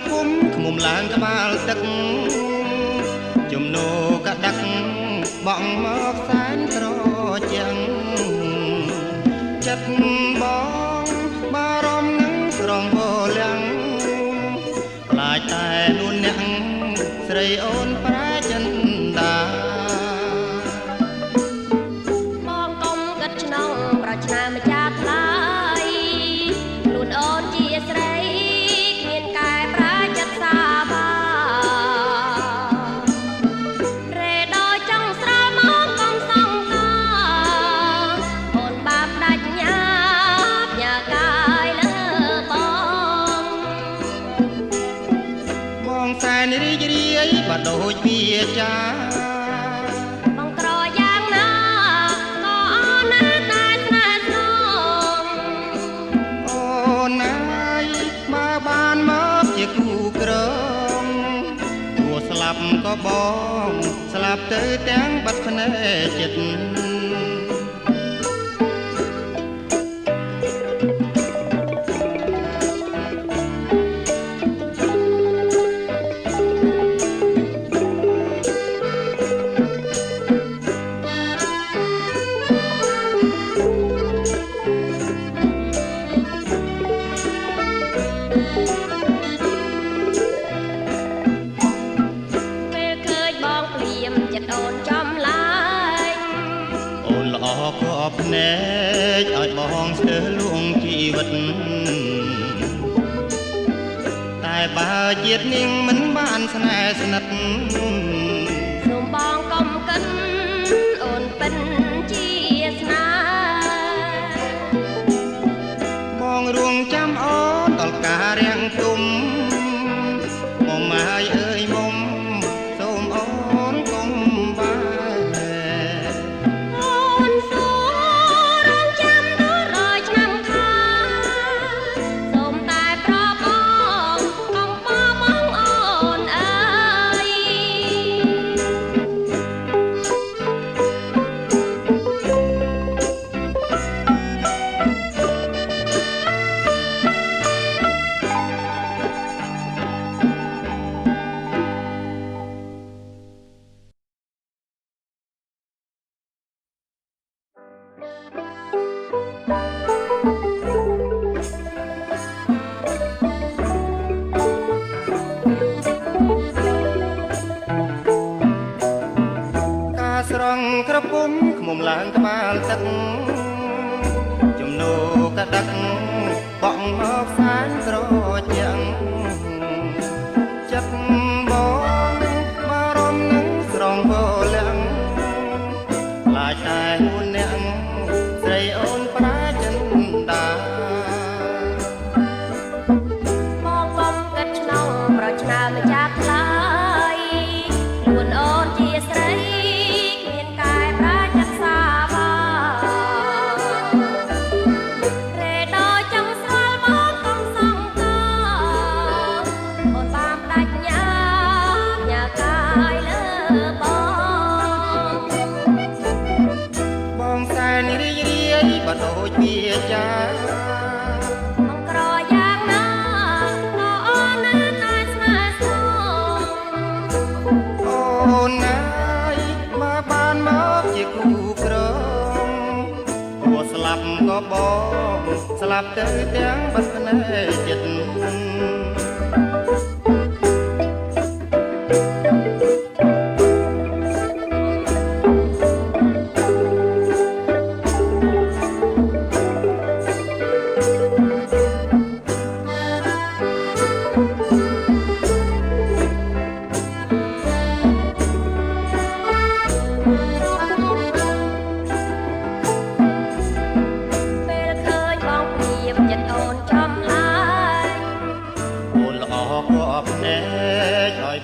ពុំឃ្មុំឡើងក្បាលទឹកជំនោកដាក់បងមកសែនត្រជាងចិត្តបងបារម្ភនឹងស្រងវលាំងខ្លាចតែនួនអ្នកស្រីអូនប្រែចិនដាបងកុំគិតក្នុងប្រឆ្នាម្ចាស់ថ្លៃខ្លួនអូនជាស្រីគ្មានកែប្រែចិត្តសាបារេដោយចង់ស្រាលមកកុំសង្កាអូនបាបដាច់ញ៉ាបញ៉ាកាយលើបងសែនរីករាយបាត់ដូចវាចាបងក្រយ៉ាងណាក៏អូនណាស់តែស្នេហ៍ស្នងអូនណាយមកបានមកជាគូក្រងទោះស្លាប់ក៏បងស្លាប់ទៅទាំងបាត់ភ្នែកចិត្តភ្នែកឲ្យបងស្ទើរលួងជីវិតតែបើជាតិនាងមិនបានស្នេហ៍ស្និទ្ធសូមបងកុំកិនអូនពិនជាស្នេហ៍បងរួងចាំអូនដល់ការរាំងទុំមកម៉ាយអើយមុំសូមអូនកុំបែស្រង់ក្រពុំឃ្មុំឡើងក្បាលទឹកជំនោកដាក់បងមកសែនត្រជាងចិត្តបងបារម្ភនឹងស្រងវលាំងខ្លាចតែនួនអ្នកស្រីអូនប្រែចិនដាបងកុំគិតក្នុងប្រឆ្នាម្ចាស់ថ្លៃខ្លួនអូនជាស្រីបាត់ដូចវាចាបងក្រយ៉ាងណាក៏អូនណាស់តែស្នេហ៍ស្នងអូនណាយមកបានមកជាគូក្រងព្រោះស្លាប់ក៏បងស្លាប់ទៅទាំងបាត់ភ្នែកចិត្ត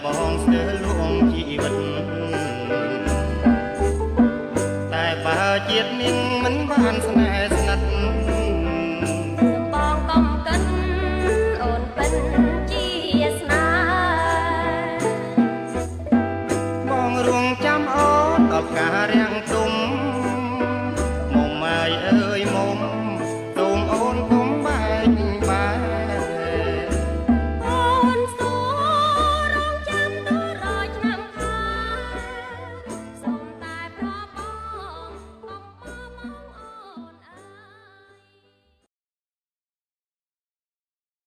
បងស្ទើរលួងជីវិតតែបើជាតិនាងមិនបានស្នេហ៍